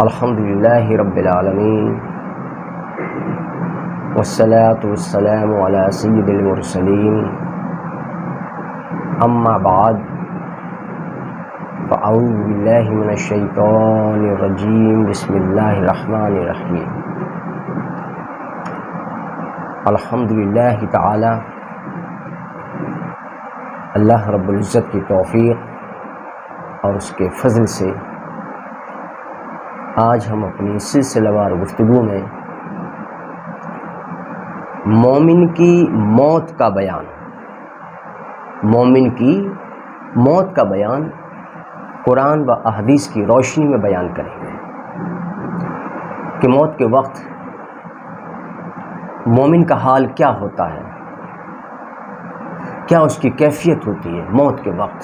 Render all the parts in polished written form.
الحمدللہ رب العالمین والصلاة والسلام علی سید المرسلین اما بعد فاعوذ باللہ من الشیطان الرجیم بسم اللہ الرحمن الرحیم الحمدللہ تعالی اللہ رب العزت کی توفیق اور اس کے فضل سے آج ہم اپنی سلسلہ وار گفتگو میں مومن کی موت کا بیان قرآن و احادیث کی روشنی میں بیان کریں گے کہ موت کے وقت مومن کا حال کیا ہوتا ہے، کیا اس کی کیفیت ہوتی ہے موت کے وقت۔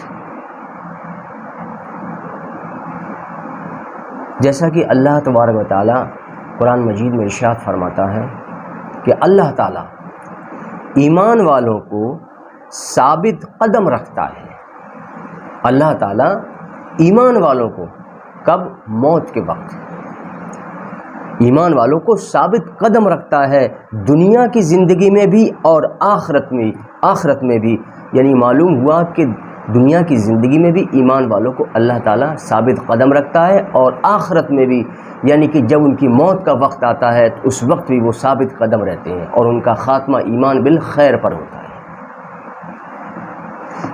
جیسا کہ اللہ تبارک و تعالی قرآن مجید میں ارشاد فرماتا ہے کہ اللہ تعالی ایمان والوں کو ثابت قدم رکھتا ہے۔ اللہ تعالی ایمان والوں کو کب؟ موت کے وقت ایمان والوں کو ثابت قدم رکھتا ہے، دنیا کی زندگی میں بھی اور آخرت میں بھی، یعنی معلوم ہوا کہ دنیا کی زندگی میں بھی ایمان والوں کو اللہ تعالیٰ ثابت قدم رکھتا ہے، اور آخرت میں بھی، یعنی کہ جب ان کی موت کا وقت آتا ہے تو اس وقت بھی وہ ثابت قدم رہتے ہیں اور ان کا خاتمہ ایمان بالخیر پر ہوتا ہے۔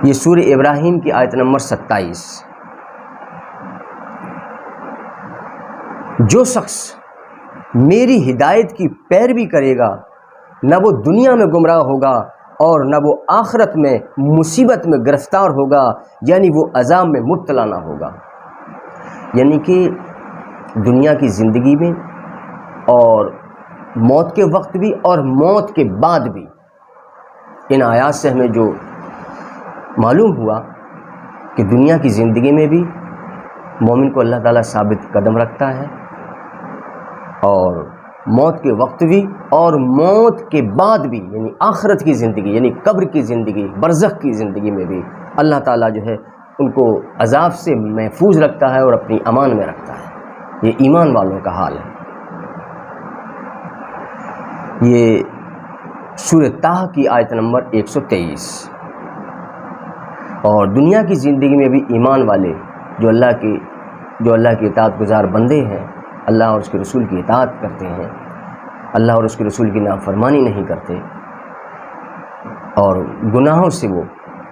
یہ سورہ ابراہیم کی آیت نمبر 27۔ جو شخص میری ہدایت کی پیروی کرے گا نہ وہ دنیا میں گمراہ ہوگا اور نہ وہ آخرت میں مصیبت میں گرفتار ہوگا، یعنی وہ عذاب میں مبتلا نہ ہوگا۔ یعنی کہ دنیا کی زندگی میں اور موت کے وقت بھی اور موت کے بعد بھی، ان آیات سے ہمیں جو معلوم ہوا کہ دنیا کی زندگی میں بھی مومن کو اللہ تعالیٰ ثابت قدم رکھتا ہے، اور موت کے وقت بھی اور موت کے بعد بھی، یعنی آخرت کی زندگی، یعنی قبر کی زندگی، برزخ کی زندگی میں بھی اللہ تعالیٰ جو ہے ان کو عذاب سے محفوظ رکھتا ہے اور اپنی امان میں رکھتا ہے۔ یہ ایمان والوں کا حال ہے۔ یہ سورہ طٰہٰ کی آیت نمبر 123۔ اور دنیا کی زندگی میں بھی ایمان والے جو اللہ کے اطاعت گزار بندے ہیں، اللہ اور اس کے رسول کی اطاعت کرتے ہیں، اللہ اور اس کے رسول کی نافرمانی نہیں کرتے اور گناہوں سے وہ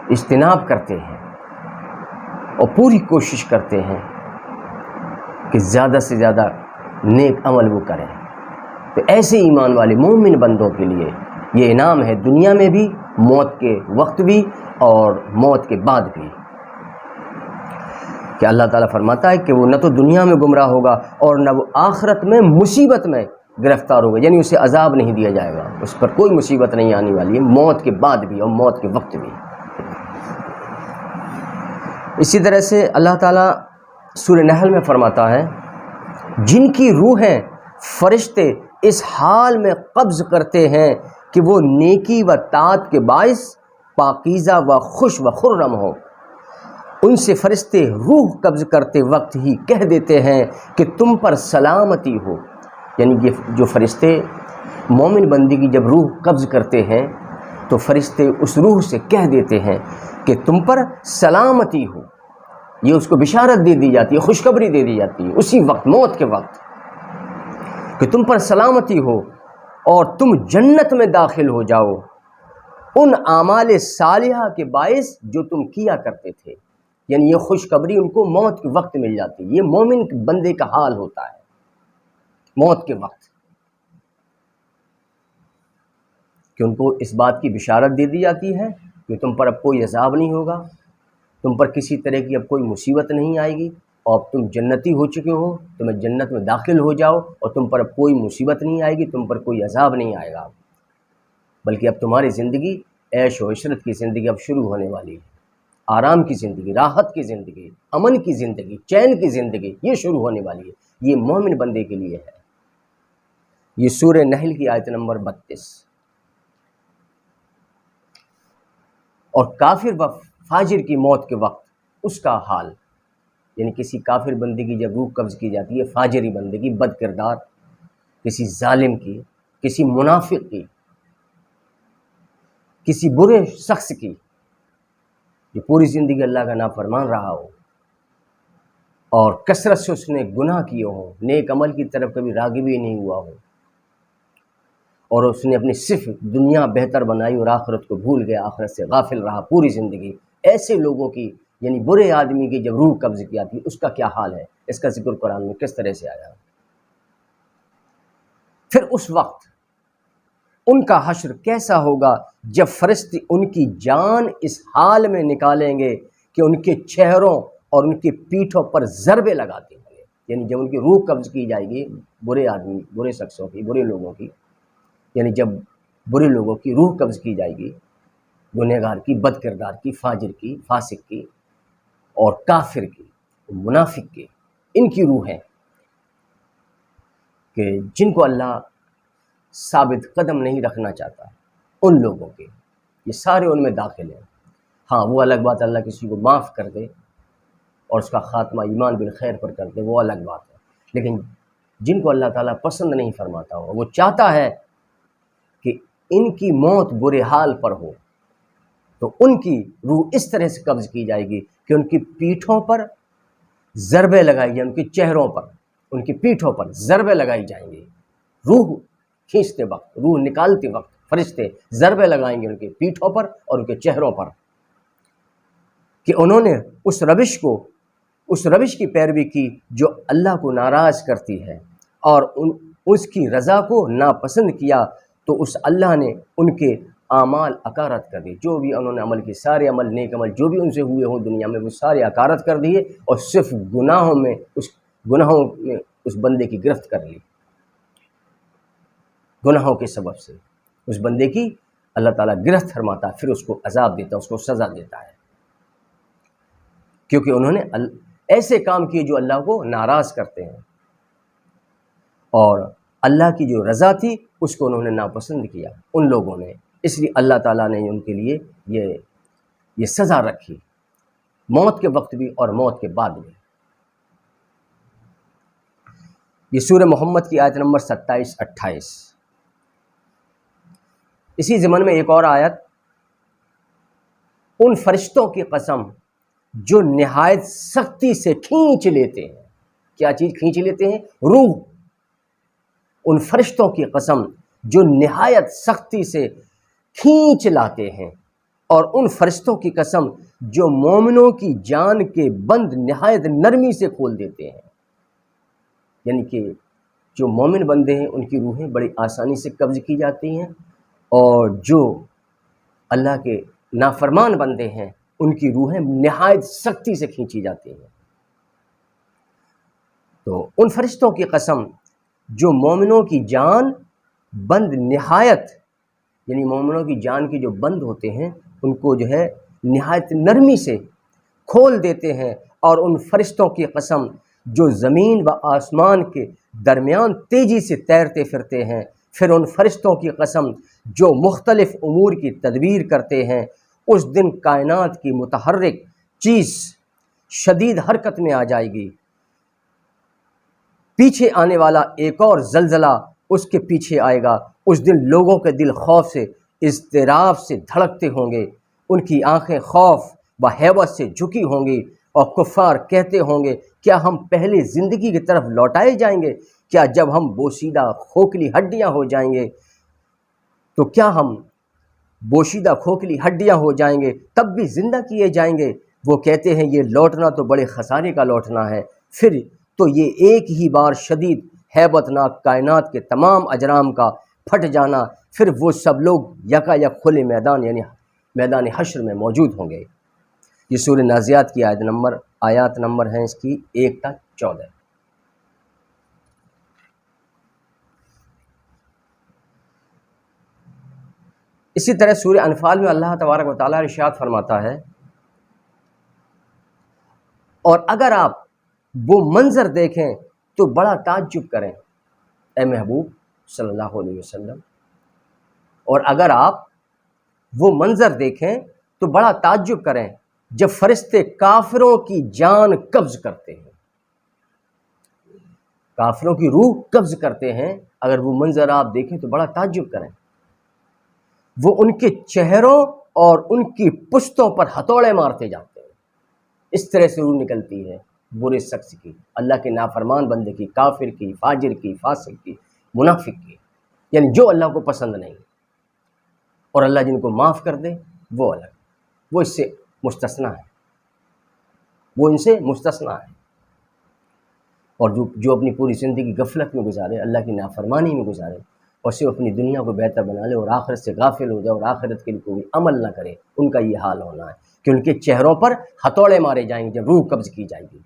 اجتناب کرتے ہیں اور پوری کوشش کرتے ہیں کہ زیادہ سے زیادہ نیک عمل وہ کریں، تو ایسے ایمان والے مومن بندوں کے لیے یہ انعام ہے، دنیا میں بھی، موت کے وقت بھی اور موت کے بعد بھی، کہ اللہ تعالیٰ فرماتا ہے کہ وہ نہ تو دنیا میں گمراہ ہوگا اور نہ وہ آخرت میں مصیبت میں گرفتار ہوگا، یعنی اسے عذاب نہیں دیا جائے گا، اس پر کوئی مصیبت نہیں آنے والی ہے موت کے بعد بھی اور موت کے وقت بھی۔ اسی طرح سے اللہ تعالیٰ سورہ نحل میں فرماتا ہے جن کی روحیں فرشتے اس حال میں قبض کرتے ہیں کہ وہ نیکی و طاعت کے باعث پاکیزہ و خوش و خرم ہو، ان سے فرشتے روح قبض کرتے وقت ہی کہہ دیتے ہیں کہ تم پر سلامتی ہو۔ یعنی یہ جو فرشتے مومن بندی کی جب روح قبض کرتے ہیں تو فرشتے اس روح سے کہہ دیتے ہیں کہ تم پر سلامتی ہو، یہ اس کو بشارت دے دی جاتی ہے، خوشخبری دے دی جاتی ہے اسی وقت، موت کے وقت، کہ تم پر سلامتی ہو اور تم جنت میں داخل ہو جاؤ ان اعمال صالحہ کے باعث جو تم کیا کرتے تھے۔ یعنی یہ خوشخبری ان کو موت کے وقت مل جاتی ہے۔ یہ مومن بندے کا حال ہوتا ہے موت کے وقت، کہ ان کو اس بات کی بشارت دے دی جاتی ہے کہ تم پر اب کوئی عذاب نہیں ہوگا، تم پر کسی طرح کی اب کوئی مصیبت نہیں آئے گی، اور اب تم جنتی ہو چکے ہو، تمہیں جنت میں داخل ہو جاؤ اور تم پر اب کوئی مصیبت نہیں آئے گی، تم پر کوئی عذاب نہیں آئے گا، بلکہ اب تمہاری زندگی عیش و عشرت کی زندگی اب شروع ہونے والی ہے، آرام کی زندگی، راحت کی زندگی، امن کی زندگی، چین کی زندگی یہ شروع ہونے والی ہے۔ یہ مومن بندے کے لیے ہے۔ یہ سورہ نحل کی آیت نمبر 32۔ اور کافر و فاجر کی موت کے وقت اس کا حال، یعنی کسی کافر بندے کی جب روح قبض کی جاتی ہے، فاجری بندے کی، بد کردار، کسی ظالم کی، کسی منافق کی، کسی برے شخص کی جو پوری زندگی اللہ کا نافرمان رہا ہو اور کثرت سے اس نے گناہ کیے ہوں، نیک عمل کی طرف کبھی راغب ہی نہیں ہوا ہو، اور اس نے اپنی صرف دنیا بہتر بنائی اور آخرت کو بھول گیا، آخرت سے غافل رہا پوری زندگی، ایسے لوگوں کی یعنی برے آدمی کی جب روح قبض کی آتی ہے اس کا کیا حال ہے، اس کا ذکر قرآن میں کس طرح سے آیا۔ پھر اس وقت ان کا حشر کیسا ہوگا جب فرشتے ان کی جان اس حال میں نکالیں گے کہ ان کے چہروں اور ان کی پیٹھوں پر ضربے لگاتے ہوں گے، یعنی جب ان کی روح قبض کی جائے گی، برے آدمی، برے شخصوں کی، برے لوگوں کی، یعنی جب برے لوگوں کی روح قبض کی جائے گی، گنہگار کی، بد کردار کی، فاجر کی، فاسق کی اور کافر کی، منافق کی، ان کی روحیں کہ جن کو اللہ ثابت قدم نہیں رکھنا چاہتا، ان لوگوں کے یہ سارے ان میں داخل ہیں۔ ہاں وہ الگ بات اللہ کسی کو معاف کر دے اور اس کا خاتمہ ایمان بالخیر پر کر دے، وہ الگ بات ہے، لیکن جن کو اللہ تعالیٰ پسند نہیں فرماتا ہو، وہ چاہتا ہے کہ ان کی موت برے حال پر ہو، تو ان کی روح اس طرح سے قبض کی جائے گی کہ ان کی پیٹھوں پر ضربے لگائی جائیں، ان کے چہروں پر، ان کی پیٹھوں پر ضربے لگائی جائیں گی، روح کھینچتے وقت، روح نکالتے وقت فرشتے ضربے لگائیں گے ان کے پیٹھوں پر اور ان کے چہروں پر کہ انہوں نے اس روش کی پیروی کی جو اللہ کو ناراض کرتی ہے اور اس کی رضا کو ناپسند کیا، تو اس اللہ نے ان کے اعمال اکارت کر دی، جو بھی انہوں نے عمل کی، سارے عمل، نیک عمل جو بھی ان سے ہوئے ہوں دنیا میں، وہ سارے اکارت کر دیے اور صرف گناہوں میں اس بندے کی گرفت کر لی، گناہوں کے سبب سے اس بندے کی اللہ تعالیٰ گرفت فرماتا ہے، پھر اس کو عذاب دیتا ہے، اس کو سزا دیتا ہے، کیونکہ انہوں نے ایسے کام کیے جو اللہ کو ناراض کرتے ہیں اور اللہ کی جو رضا تھی اس کو انہوں نے ناپسند کیا ان لوگوں نے، اس لیے اللہ تعالیٰ نے ان کے لیے یہ سزا رکھی، موت کے وقت بھی اور موت کے بعد بھی۔ یہ سورہ محمد کی آیت نمبر 27-28۔ اسی ضمن میں ایک اور آیت، ان فرشتوں کی قسم جو نہایت سختی سے کھینچ لیتے ہیں، کیا چیز کھینچ لیتے ہیں؟ روح۔ ان فرشتوں کی قسم جو نہایت سختی سے کھینچ لاتے ہیں، اور ان فرشتوں کی قسم جو مومنوں کی جان کے بند نہایت نرمی سے کھول دیتے ہیں، یعنی کہ جو مومن بندے ہیں ان کی روحیں بڑی آسانی سے قبض کی جاتی ہیں، اور جو اللہ کے نافرمان بندے ہیں ان کی روحیں نہایت سختی سے کھینچی جاتی ہیں۔ تو ان فرشتوں کی قسم جو مومنوں کی جان بند نہایت، یعنی مومنوں کی جان کی جو بند ہوتے ہیں ان کو جو ہے نہایت نرمی سے کھول دیتے ہیں، اور ان فرشتوں کی قسم جو زمین و آسمان کے درمیان تیزی سے تیرتے پھرتے ہیں، پھر ان فرشتوں کی قسم جو مختلف امور کی تدبیر کرتے ہیں، اس دن کائنات کی متحرک چیز شدید حرکت میں آ جائے گی، پیچھے آنے والا ایک اور زلزلہ اس کے پیچھے آئے گا، اس دن لوگوں کے دل خوف سے، اضطراب سے دھڑکتے ہوں گے، ان کی آنکھیں خوف و ہیبت سے جھکی ہوں گی، اور کفار کہتے ہوں گے کیا ہم پہلے زندگی کی طرف لوٹائے جائیں گے؟ کیا جب ہم بوسیدہ کھوکھلی ہڈیاں ہو جائیں گے تو کیا ہم بوسیدہ کھوکھلی ہڈیاں ہو جائیں گے تب بھی زندہ کیے جائیں گے؟ وہ کہتے ہیں یہ لوٹنا تو بڑے خسارے کا لوٹنا ہے، پھر تو یہ ایک ہی بار شدید ہیبت ناک کائنات کے تمام اجرام کا پھٹ جانا، پھر وہ سب لوگ یکا یک کھلے میدان یعنی میدان حشر میں موجود ہوں گے۔ یہ سورہ نازعات کی آیات نمبر ہیں اس کی 1 تا 14۔ اسی طرح سورہ انفال میں اللہ تبارک و تعالیٰ ارشاد فرماتا ہے، اور اگر آپ وہ منظر دیکھیں تو بڑا تعجب کریں، اے محبوب صلی اللہ علیہ وسلم، اور اگر آپ وہ منظر دیکھیں تو بڑا تعجب کریں جب فرشتے کافروں کی جان قبض کرتے ہیں، کافروں کی روح قبض کرتے ہیں، اگر وہ منظر آپ دیکھیں تو بڑا تعجب کریں، وہ ان کے چہروں اور ان کی پشتوں پر ہتھوڑے مارتے جاتے ہیں، اس طرح سے روح نکلتی ہے برے شخص کی، اللہ کے نافرمان بندے کی، کافر کی، فاجر کی، فاسق کی، منافق کی، یعنی جو اللہ کو پسند نہیں، اور اللہ جن کو معاف کر دے وہ الگ، وہ اس سے مستثنا ہے، وہ ان سے مستثنا ہے۔ اور جو اپنی پوری زندگی غفلت میں گزارے، اللہ کی نافرمانی میں گزارے، اور صرف اپنی دنیا کو بہتر بنا لے اور آخرت سے غافل ہو جائے اور آخرت کے لیے کوئی عمل نہ کرے، ان کا یہ حال ہونا ہے کہ ان کے چہروں پر ہتھوڑے مارے جائیں گے جب روح قبض کی جائے گی،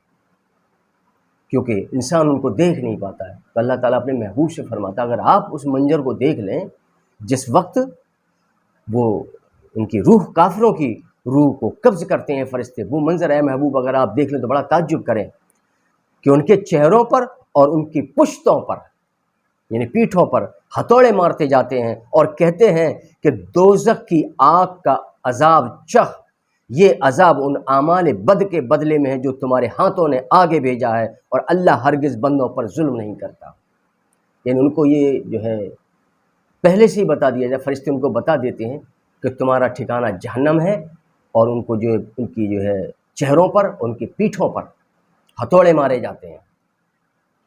کیونکہ انسان ان کو دیکھ نہیں پاتا ہے۔ تو اللہ تعالیٰ اپنے محبوب سے فرماتا ہے اگر آپ اس منظر کو دیکھ لیں جس وقت وہ ان کی روح، کافروں کی روح کو قبض کرتے ہیں فرشتے، وہ منظر ہے محبوب اگر آپ دیکھ لیں تو بڑا تعجب کریں کہ ان کے چہروں پر اور ان کی پشتوں پر، یعنی پیٹھوں پر ہتھوڑے مارتے جاتے ہیں اور کہتے ہیں کہ دوزخ کی آگ کا عذاب چکھ، یہ عذاب ان اعمال بد کے بدلے میں ہے جو تمہارے ہاتھوں نے آگے بھیجا ہے، اور اللہ ہرگز بندوں پر ظلم نہیں کرتا۔ یعنی ان کو یہ جو ہے پہلے سے ہی بتا دیا جائے، فرشتے ان کو بتا دیتے ہیں کہ تمہارا ٹھکانہ جہنم ہے، اور ان کو جو ان کی جو ہے چہروں پر، ان کی پیٹھوں پر ہتھوڑے مارے جاتے ہیں،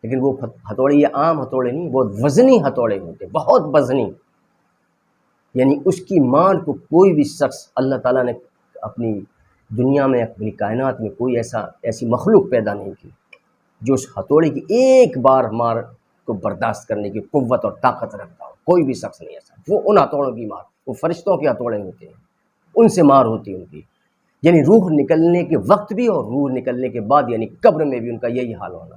لیکن وہ ہتھوڑے یہ عام ہتھوڑے نہیں، وہ وزنی ہتھوڑے ہوتے، بہت وزنی، یعنی اس کی مار کو کوئی بھی شخص، اللہ تعالیٰ نے اپنی دنیا میں، اپنی کائنات میں کوئی ایسی مخلوق پیدا نہیں کی جو اس ہتھوڑے کی ایک بار مار کو برداشت کرنے کی قوت اور طاقت رکھتا ہو، کوئی بھی شخص نہیں ایسا۔ وہ ان ہتھوڑوں کی مار، وہ فرشتوں کے ہتھوڑے ہوتے ہیں، ان سے مار ہوتی ہے ان کی، یعنی روح نکلنے کے وقت بھی اور روح نکلنے کے بعد، یعنی قبر میں بھی ان کا یہی حال ہونا،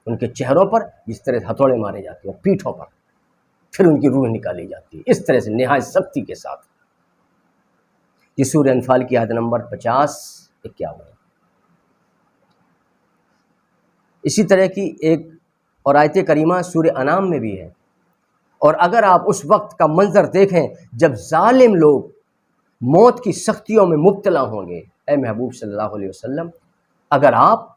ان کے چہروں پر جس طرح ہتھوڑے مارے جاتے ہیں، پیٹھوں پر، پھر ان کی روح نکالی جاتی ہے اس طرح سے نہایت سختی کے ساتھ۔ یہ سورہ انفال کی آیت نمبر 50-51۔ اسی طرح کی ایک اور آیت کریمہ سورہ انعام میں بھی ہے، اور اگر آپ اس وقت کا منظر دیکھیں جب ظالم لوگ موت کی سختیوں میں مبتلا ہوں گے، اے محبوب صلی اللہ علیہ وسلم اگر آپ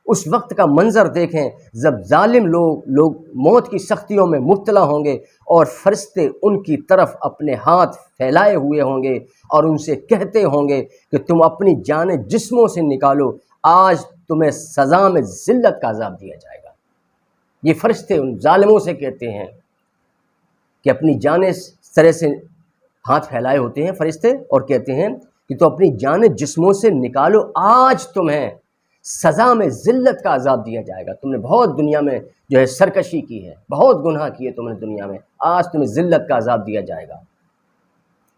اس وقت کا منظر دیکھیں جب ظالم لوگ موت کی سختیوں میں مبتلا ہوں گے، اور فرشتے ان کی طرف اپنے ہاتھ پھیلائے ہوئے ہوں گے اور ان سے کہتے ہوں گے کہ تم اپنی جانیں جسموں سے نکالو، آج تمہیں سزا میں ذلت کا عذاب دیا جائے گا۔ یہ فرشتے ان ظالموں سے کہتے ہیں کہ اپنی جانیں اس طرح سے ہاتھ پھیلائے ہوتے ہیں فرشتے اور کہتے ہیں کہ تو اپنی جانیں جسموں سے نکالو، آج تمہیں سزا میں ذلت کا عذاب دیا جائے گا۔ تم نے بہت دنیا میں جو ہے سرکشی کی ہے، بہت گناہ کیے تم نے دنیا میں، آج تمہیں ذلت کا عذاب دیا جائے گا۔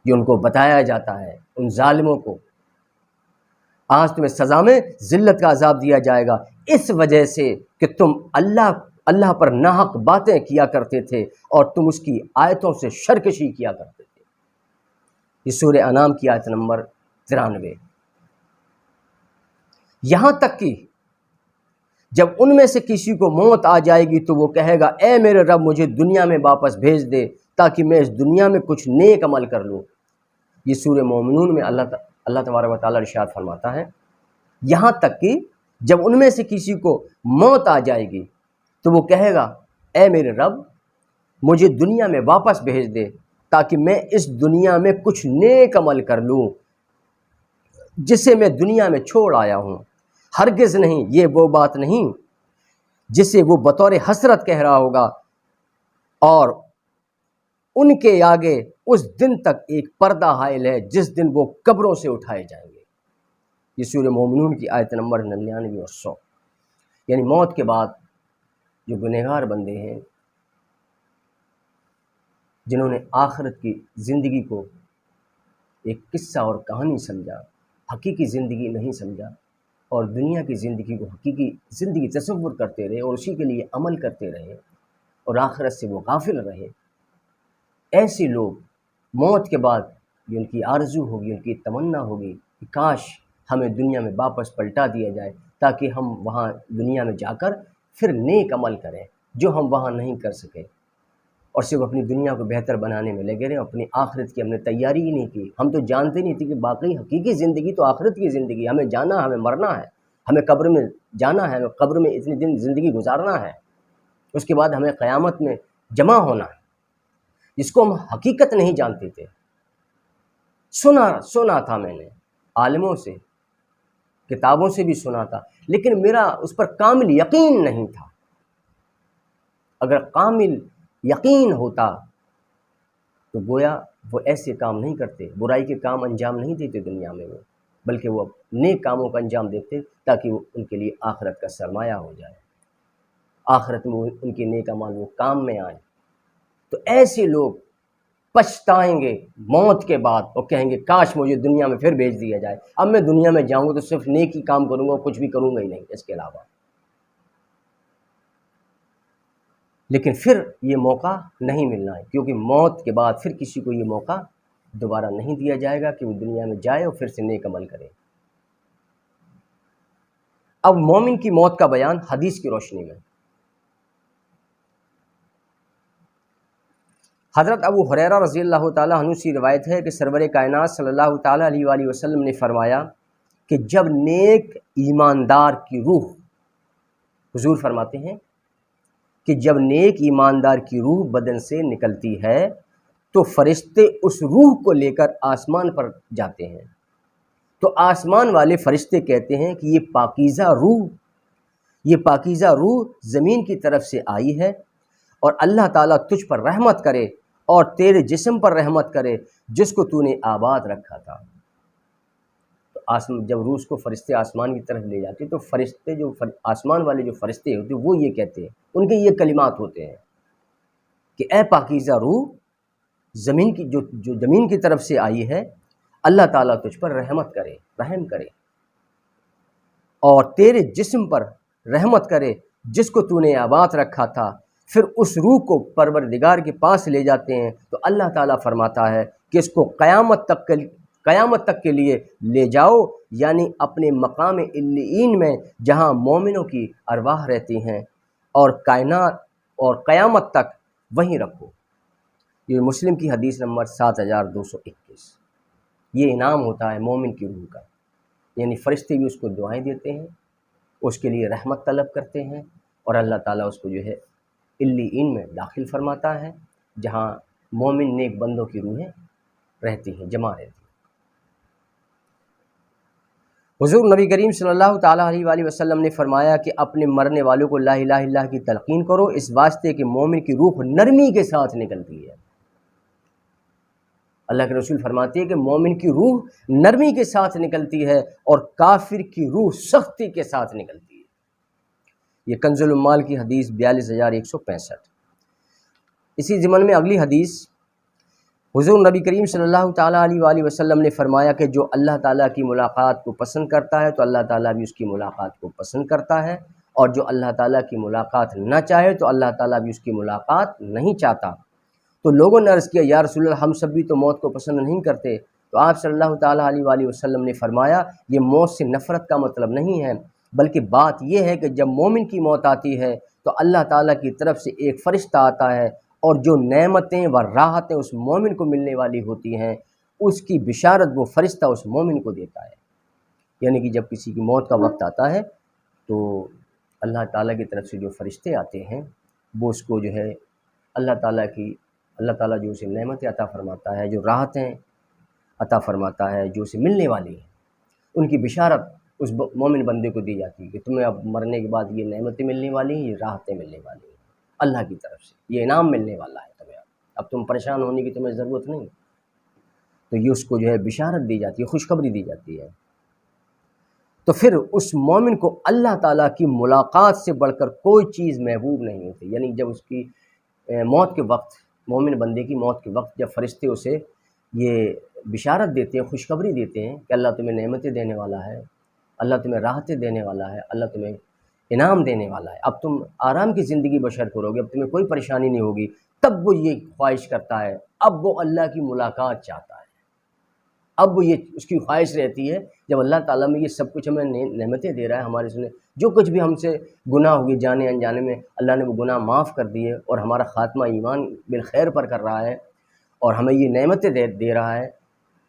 یہ ان کو بتایا جاتا ہے ان ظالموں کو، آج تمہیں سزا میں ذلت کا عذاب دیا جائے گا اس وجہ سے کہ تم اللہ پر ناحق باتیں کیا کرتے تھے اور تم اس کی آیتوں سے سرکشی کیا کرتے تھے۔ یہ سورہ انعام کی آیت نمبر 93۔ یہاں تک کہ جب ان میں سے کسی کو موت آ جائے گی تو وہ کہے گا اے میرے رب مجھے دنیا میں واپس بھیج دے تاکہ میں اس دنیا میں کچھ نیک عمل کر لوں۔ یہ سورہ مومنون میں اللہ تبارک و تعالیٰ ارشاد فرماتا ہے یہاں تک کہ جب ان میں سے کسی کو موت آ جائے گی تو وہ کہے گا اے میرے رب مجھے دنیا میں واپس بھیج دے تاکہ میں اس دنیا میں کچھ نیک عمل کر لوں جسے میں دنیا میں چھوڑ آیا ہوں۔ ہرگز نہیں، یہ وہ بات نہیں جسے وہ بطور حسرت کہہ رہا ہوگا، اور ان کے آگے اس دن تک ایک پردہ حائل ہے جس دن وہ قبروں سے اٹھائے جائیں گے۔ یہ سورہ مومنون کی آیت نمبر 99 اور 100۔ یعنی موت کے بعد جو گنہگار بندے ہیں جنہوں نے آخرت کی زندگی کو ایک قصہ اور کہانی سمجھا، حقیقی زندگی نہیں سمجھا، اور دنیا کی زندگی کو حقیقی زندگی تصور کرتے رہے اور اسی کے لیے عمل کرتے رہے اور آخرت سے وہ غافل رہے، ایسے لوگ موت کے بعد یہ ان کی آرزو ہوگی، ان کی تمنا ہوگی کہ کاش ہمیں دنیا میں واپس پلٹا دیا جائے تاکہ ہم وہاں دنیا میں جا کر پھر نیک عمل کریں جو ہم وہاں نہیں کر سکے، اور صرف اپنی دنیا کو بہتر بنانے میں لگے رہے، اپنی آخرت کی ہم نے تیاری ہی نہیں کی۔ ہم تو جانتے نہیں تھے کہ باقی حقیقی زندگی تو آخرت کی زندگی، ہمیں جانا، ہمیں مرنا ہے، ہمیں قبر میں جانا ہے، ہمیں قبر میں اتنے دن زندگی گزارنا ہے، اس کے بعد ہمیں قیامت میں جمع ہونا ہے، جس کو ہم حقیقت نہیں جانتے تھے۔ سنا تھا میں نے عالموں سے، کتابوں سے بھی سنا تھا، لیکن میرا اس پر کامل یقین نہیں تھا۔ اگر کامل یقین ہوتا تو گویا وہ ایسے کام نہیں کرتے، برائی کے کام انجام نہیں دیتے دنیا میں وہ، بلکہ وہ نیک کاموں کا انجام دیتے تاکہ وہ ان کے لیے آخرت کا سرمایہ ہو جائے، آخرت میں ان کے نیک اعمال وہ کام میں آئیں۔ تو ایسے لوگ پچھتائیں گے موت کے بعد اور کہیں گے کاش مجھے دنیا میں پھر بھیج دیا جائے، اب میں دنیا میں جاؤں گا تو صرف نیک ہی کام کروں گا، کچھ بھی کروں گا ہی نہیں اس کے علاوہ۔ لیکن پھر یہ موقع نہیں ملنا ہے، کیونکہ موت کے بعد پھر کسی کو یہ موقع دوبارہ نہیں دیا جائے گا کہ وہ دنیا میں جائے اور پھر سے نیک عمل کرے۔ اب مومن کی موت کا بیان حدیث کی روشنی میں۔ حضرت ابو ہریرہ رضی اللہ تعالیٰ عنہ سے روایت ہے کہ سرور کائنات صلی اللہ تعالیٰ علیہ وآلہ وسلم نے فرمایا کہ جب نیک ایماندار کی روح، حضور فرماتے ہیں کہ جب نیک ایماندار کی روح بدن سے نکلتی ہے تو فرشتے اس روح کو لے کر آسمان پر جاتے ہیں، تو آسمان والے فرشتے کہتے ہیں کہ یہ پاکیزہ روح زمین کی طرف سے آئی ہے، اور اللہ تعالیٰ تجھ پر رحمت کرے اور تیرے جسم پر رحمت کرے جس کو تو نے آباد رکھا تھا۔ تو جب روح کو فرشتے آسمان کی طرف لے جاتے تو فرشتے جو آسمان والے جو فرشتے ہوتے ہیں وہ یہ کہتے ہیں، ان کے یہ کلمات ہوتے ہیں کہ اے پاکیزہ روح زمین کی جو زمین کی طرف سے آئی ہے، اللہ تعالیٰ تجھ پر رحمت کرے، رحم کرے، اور تیرے جسم پر رحمت کرے جس کو تو نے آباد رکھا تھا۔ پھر اس روح کو پروردگار کے پاس لے جاتے ہیں تو اللہ تعالیٰ فرماتا ہے کہ اس کو قیامت تک کے لیے لے جاؤ، یعنی اپنے مقام علیین میں جہاں مومنوں کی ارواح رہتی ہیں، اور قیامت تک وہیں رکھو۔ یہ مسلم کی حدیث نمبر 7221۔ یہ انعام ہوتا ہے مومن کی روح کا، یعنی فرشتے بھی اس کو دعائیں دیتے ہیں، اس کے لیے رحمت طلب کرتے ہیں، اور اللہ تعالیٰ اس کو جو ہے علیین میں داخل فرماتا ہے جہاں مومن نیک بندوں کی روحیں رہتی ہیں، جمع رہتی ہیں۔ حضور نبی کریم صلی اللہ تعالیٰ علیہ وآلہ وسلم نے فرمایا کہ اپنے مرنے والوں کو لا الہ الا اللہ کی تلقین کرو، اس واسطے کہ مومن کی روح نرمی کے ساتھ نکلتی ہے۔ اللہ کے رسول فرماتے ہیں کہ مومن کی روح نرمی کے ساتھ نکلتی ہے اور کافر کی روح سختی کے ساتھ نکلتی ہے۔ یہ کنز العمال کی حدیث 42165۔ اسی ضمن میں اگلی حدیث، حضور نبی کریم صلی اللہ تعالیٰ علیہ وآلہ وسلم نے فرمایا کہ جو اللہ تعالیٰ کی ملاقات کو پسند کرتا ہے تو اللہ تعالیٰ بھی اس کی ملاقات کو پسند کرتا ہے، اور جو اللہ تعالیٰ کی ملاقات نہ چاہے تو اللہ تعالیٰ بھی اس کی ملاقات نہیں چاہتا۔ تو لوگوں نے عرض کیا یا رسول اللہ ہم سب بھی تو موت کو پسند نہیں کرتے، تو آپ صلی اللہ تعالیٰ علیہ وآلہ وسلم نے فرمایا یہ موت سے نفرت کا مطلب نہیں ہے، بلکہ بات یہ ہے کہ جب مومن کی موت آتی ہے تو اللہ تعالیٰ کی طرف سے ایک فرشتہ آتا ہے، اور جو نعمتیں و راحتیں اس مومن کو ملنے والی ہوتی ہیں اس کی بشارت وہ فرشتہ اس مومن کو دیتا ہے۔ یعنی کہ جب کسی کی موت کا وقت آتا ہے تو اللہ تعالیٰ کی طرف سے جو فرشتے آتے ہیں وہ اس کو جو ہے اللہ تعالیٰ جو اسے نعمتیں عطا فرماتا ہے، جو راحتیں عطا فرماتا ہے جو اسے ملنے والی ہیں، ان کی بشارت اس مومن بندے کو دی جاتی ہے کہ تمہیں اب مرنے کے بعد یہ نعمتیں ملنے والی ہیں، یہ راحتیں ملنے والی ہیں، اللہ کی طرف سے یہ انعام ملنے والا ہے تمہیں، اب تم پریشان ہونے کی تمہیں ضرورت نہیں۔ تو یہ اس کو جو ہے بشارت دی جاتی ہے، خوشخبری دی جاتی ہے۔ تو پھر اس مومن کو اللہ تعالیٰ کی ملاقات سے بڑھ کر کوئی چیز محبوب نہیں ہوتی، یعنی جب اس کی موت کے وقت، مومن بندے کی موت کے وقت جب فرشتے اسے یہ بشارت دیتے ہیں، خوشخبری دیتے ہیں کہ اللہ تمہیں نعمتیں دینے والا ہے، اللہ تمہیں راحتیں دینے والا ہے، اللہ تمہیں انعام دینے والا ہے، اب تم آرام کی زندگی بسر کرو گے، اب تمہیں کوئی پریشانی نہیں ہوگی، تب وہ یہ خواہش کرتا ہے، اب وہ اللہ کی ملاقات چاہتا ہے، اب وہ یہ اس کی خواہش رہتی ہے جب اللہ تعالیٰ میں یہ سب کچھ ہمیں نعمتیں دے رہا ہے، ہمارے جو کچھ بھی ہم سے گناہ ہوئے جانے انجانے میں، اللہ نے وہ گناہ معاف کر دیے اور ہمارا خاتمہ ایمان بالخیر پر کر رہا ہے، اور ہمیں یہ نعمتیں دے رہا ہے،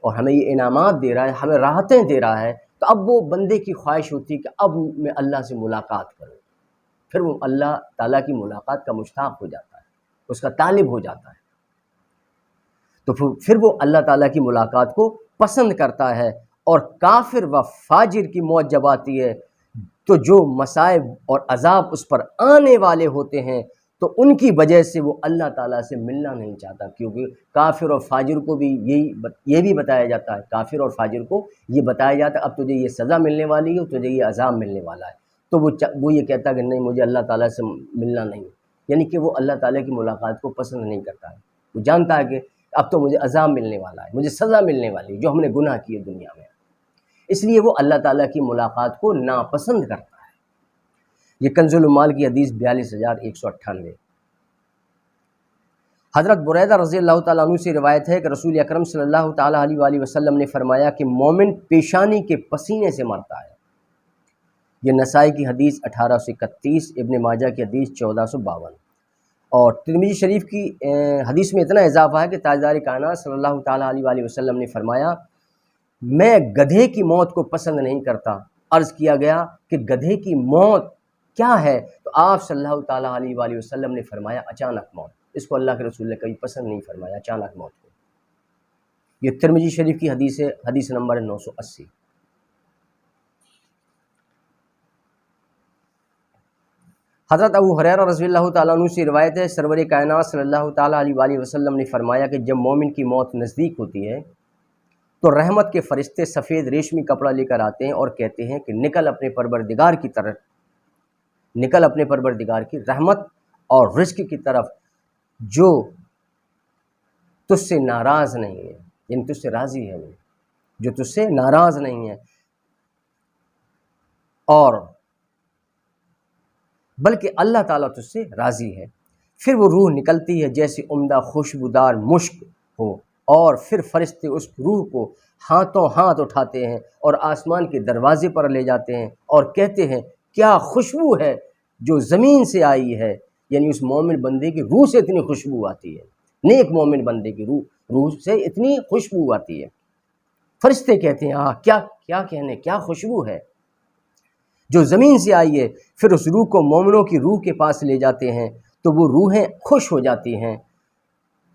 اور ہمیں یہ انعامات دے رہا ہے، ہمیں راحتیں دے رہا ہے، تو اب وہ بندے کی خواہش ہوتی ہے کہ اب میں اللہ سے ملاقات کروں، پھر وہ اللہ تعالیٰ کی ملاقات کا مشتاق ہو جاتا ہے، اس کا طالب ہو جاتا ہے، تو پھر وہ اللہ تعالیٰ کی ملاقات کو پسند کرتا ہے۔ اور کافر و فاجر کی موت جب آتی ہے تو جو مصائب اور عذاب اس پر آنے والے ہوتے ہیں تو ان کی وجہ سے وہ اللہ تعالیٰ سے ملنا نہیں چاہتا، کیونکہ کافر اور فاجر کو بھی یہ بھی بتایا جاتا ہے، کافر اور فاجر کو یہ بتایا جاتا ہے اب تجھے یہ سزا ملنے والی ہے، تجھے یہ عذاب ملنے والا ہے، تو وہ یہ کہتا ہے کہ نہیں، مجھے اللہ تعالیٰ سے ملنا نہیں، یعنی کہ وہ اللہ تعالیٰ کی ملاقات کو پسند نہیں کرتا ہے، وہ جانتا ہے کہ اب تو مجھے عذاب ملنے والا ہے، مجھے سزا ملنے والی ہے جو ہم نے گناہ کیے دنیا میں، اس لیے وہ اللہ تعالیٰ کی ملاقات کو ناپسند کرتا ہے۔ یہ کنز العمال کی حدیث 42198۔ حضرت بریدہ رضی اللہ تعالیٰ عنہ سے روایت ہے کہ رسول اکرم صلی اللہ تعالیٰ علیہ وآلہ وسلم نے فرمایا کہ مومن پیشانی کے پسینے سے مرتا ہے۔ یہ نسائی کی حدیث 1831، ابن ماجہ کی حدیث 1452، اور ترمذی شریف کی حدیث میں اتنا اضافہ ہے کہ تاجدار کائنات صلی اللہ تعالیٰ علیہ وآلہ وسلم نے فرمایا میں گدھے کی موت کو پسند نہیں کرتا۔ عرض کیا گیا کہ گدھے کی موت کیا ہے؟ تو آپ صلی اللہ تعالیٰ علیہ وآلہ وسلم نے فرمایا اچانک موت۔ اس کو اللہ کے رسول نے کبھی پسند نہیں فرمایا، اچانک موت کو۔ یہ ترمذی شریف کی حدیث ہے، حدیث نمبر 980۔ حضرت ابو ہریرہ رضی اللہ تعالیٰ عنہ سے روایت ہے، سرور کائنات صلی اللہ تعالیٰ علیہ وآلہ وسلم نے فرمایا کہ جب مومن کی موت نزدیک ہوتی ہے تو رحمت کے فرشتے سفید ریشمی کپڑا لے کر آتے ہیں اور کہتے ہیں کہ نکل اپنے پروردگار کی طرف، نکل اپنے پروردگار کی رحمت اور رزق کی طرف جو تجھ سے ناراض نہیں ہے، یعنی تجھ سے راضی ہے، وہ جو تجھ سے ناراض نہیں ہے، اور بلکہ اللہ تعالیٰ تجھ سے راضی ہے۔ پھر وہ روح نکلتی ہے جیسے عمدہ خوشبودار مشک ہو، اور پھر فرشتے اس روح کو ہاتھوں ہاتھ اٹھاتے ہیں اور آسمان کے دروازے پر لے جاتے ہیں اور کہتے ہیں کیا خوشبو ہے جو زمین سے آئی ہے، یعنی اس مومن بندے کی روح سے اتنی خوشبو آتی ہے، نیک مومن بندے کی روح سے اتنی خوشبو آتی ہے۔ فرشتے کہتے ہیں کیا کہنے، کیا خوشبو ہے جو زمین سے آئی ہے۔ پھر اس روح کو مومنوں کی روح کے پاس لے جاتے ہیں تو وہ روحیں خوش ہو جاتی ہیں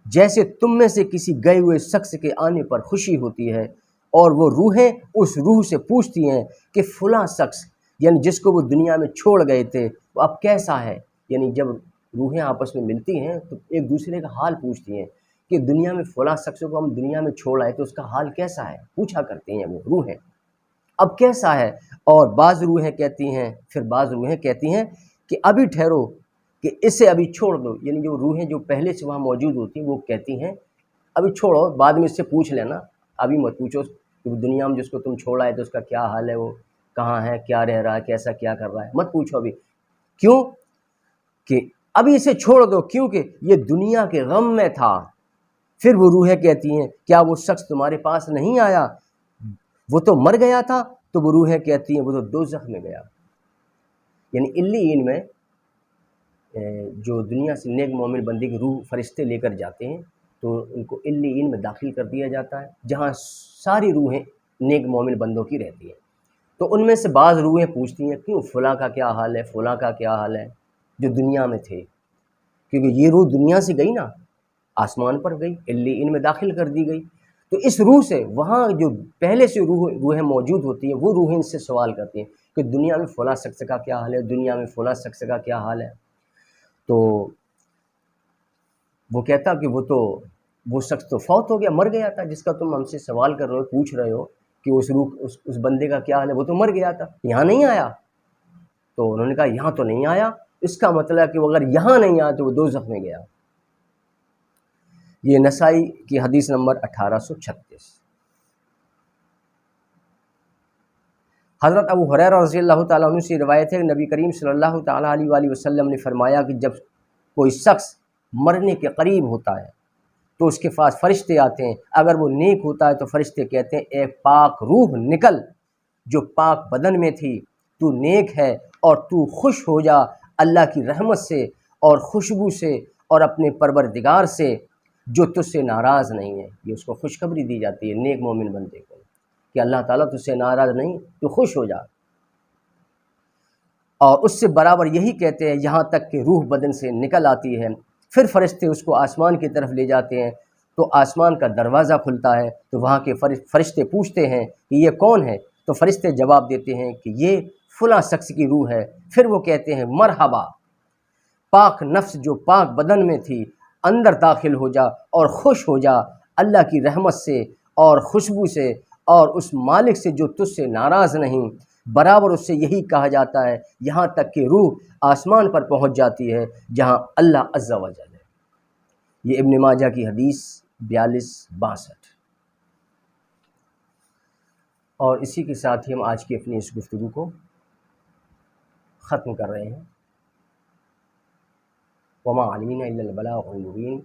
جیسے تم میں سے کسی گئے ہوئے شخص کے آنے پر خوشی ہوتی ہے، اور وہ روحیں اس روح سے پوچھتی ہیں کہ فلاں شخص، یعنی جس کو وہ دنیا میں چھوڑ گئے تھے، وہ اب کیسا ہے؟ یعنی جب روحیں آپس میں ملتی ہیں تو ایک دوسرے کا حال پوچھتی ہیں کہ دنیا میں فلاں شخص کو ہم دنیا میں چھوڑ آئے تو اس کا حال کیسا ہے، پوچھا کرتے ہیں وہ روحیں اب کیسا ہے۔ اور بعض روحیں کہتی ہیں کہ ابھی ٹھہرو، کہ اسے ابھی چھوڑ دو، یعنی جو روحیں جو پہلے سے وہاں موجود ہوتی ہیں وہ کہتی ہیں ابھی چھوڑو، بعد میں اس سے پوچھ لینا، ابھی مت پوچھو کہ وہ دنیا میں جس کو تم چھوڑ آئے تو اس کا کیا حال ہے، وہ کہاں ہے، کیا رہ رہا ہے، کیسا کیا کر رہا ہے، مت پوچھو ابھی۔ کیوں کہ ابھی اسے چھوڑ دو، کیونکہ یہ دنیا کے غم میں تھا۔ پھر وہ روحیں کہتی ہیں کیا وہ شخص تمہارے پاس نہیں آیا، وہ تو مر گیا تھا؟ تو وہ روحیں کہتی ہیں وہ تو دوزخ میں گیا۔ یعنی علیین میں جو دنیا سے نیک مومن بندے کی روح فرشتے لے کر جاتے ہیں تو ان کو علیین میں داخل کر دیا جاتا ہے، جہاں ساری روحیں نیک مومن بندوں کی رہتی ہیں۔ تو ان میں سے بعض روحیں پوچھتی ہیں کیوں فلاں کا کیا حال ہے، فلاں کا کیا حال ہے جو دنیا میں تھے، کیونکہ یہ روح دنیا سے گئی نا، آسمان پر گئی، علیین میں داخل کر دی گئی، تو اس روح سے وہاں جو پہلے سے روحیں موجود ہوتی ہیں وہ روحیں ان سے سوال کرتی ہیں کہ دنیا میں فلاں شخص کا کیا حال ہے، دنیا میں فلاں شخص کا کیا حال ہے۔ تو وہ کہتا کہ وہ شخص تو فوت ہو گیا، مر گیا تھا، جس کا تم ہم سے سوال کر رہے ہو، پوچھ رہے ہو کہ اس بندے کا کیا حال ہے، وہ تو مر گیا تھا، یہاں نہیں آیا۔ تو انہوں نے کہا یہاں تو نہیں آیا، اس کا مطلب کہ وہ اگر یہاں نہیں آیا تو وہ دوزخ میں گیا۔ یہ نسائی کی حدیث نمبر 1836۔ حضرت ابو ہریرہ رضی اللہ تعالیٰ عنہ سے روایت ہے کہ نبی کریم صلی اللہ تعالیٰ علیہ وآلہ وسلم نے فرمایا کہ جب کوئی شخص مرنے کے قریب ہوتا ہے تو اس کے پاس فرشتے آتے ہیں، اگر وہ نیک ہوتا ہے تو فرشتے کہتے ہیں اے پاک روح نکل جو پاک بدن میں تھی، تو نیک ہے اور تو خوش ہو جا اللہ کی رحمت سے اور خوشبو سے اور اپنے پروردگار سے جو تجھ سے ناراض نہیں ہے۔ یہ اس کو خوشخبری دی جاتی ہے نیک مومن بندے کو کہ اللہ تعالیٰ تجھ سے ناراض نہیں، تو خوش ہو جا۔ اور اس سے برابر یہی کہتے ہیں یہاں تک کہ روح بدن سے نکل آتی ہے، پھر فرشتے اس کو آسمان کی طرف لے جاتے ہیں، تو آسمان کا دروازہ کھلتا ہے، تو وہاں کے فرشتے پوچھتے ہیں کہ یہ کون ہے؟ تو فرشتے جواب دیتے ہیں کہ یہ فلاں شخص کی روح ہے۔ پھر وہ کہتے ہیں مرحبا، پاک نفس جو پاک بدن میں تھی اندر داخل ہو جا اور خوش ہو جا اللہ کی رحمت سے اور خوشبو سے اور اس مالک سے جو تجھ سے ناراض نہیں۔ برابر اس سے یہی کہا جاتا ہے یہاں تک کہ روح آسمان پر پہنچ جاتی ہے جہاں اللہ عز و جل ہے۔ یہ ابن ماجہ کی حدیث 4262۔ اور اسی کے ساتھ ہی ہم آج کی اپنی اس گفتگو کو ختم کر رہے ہیں۔ وما علینا الا البلاغ المبین۔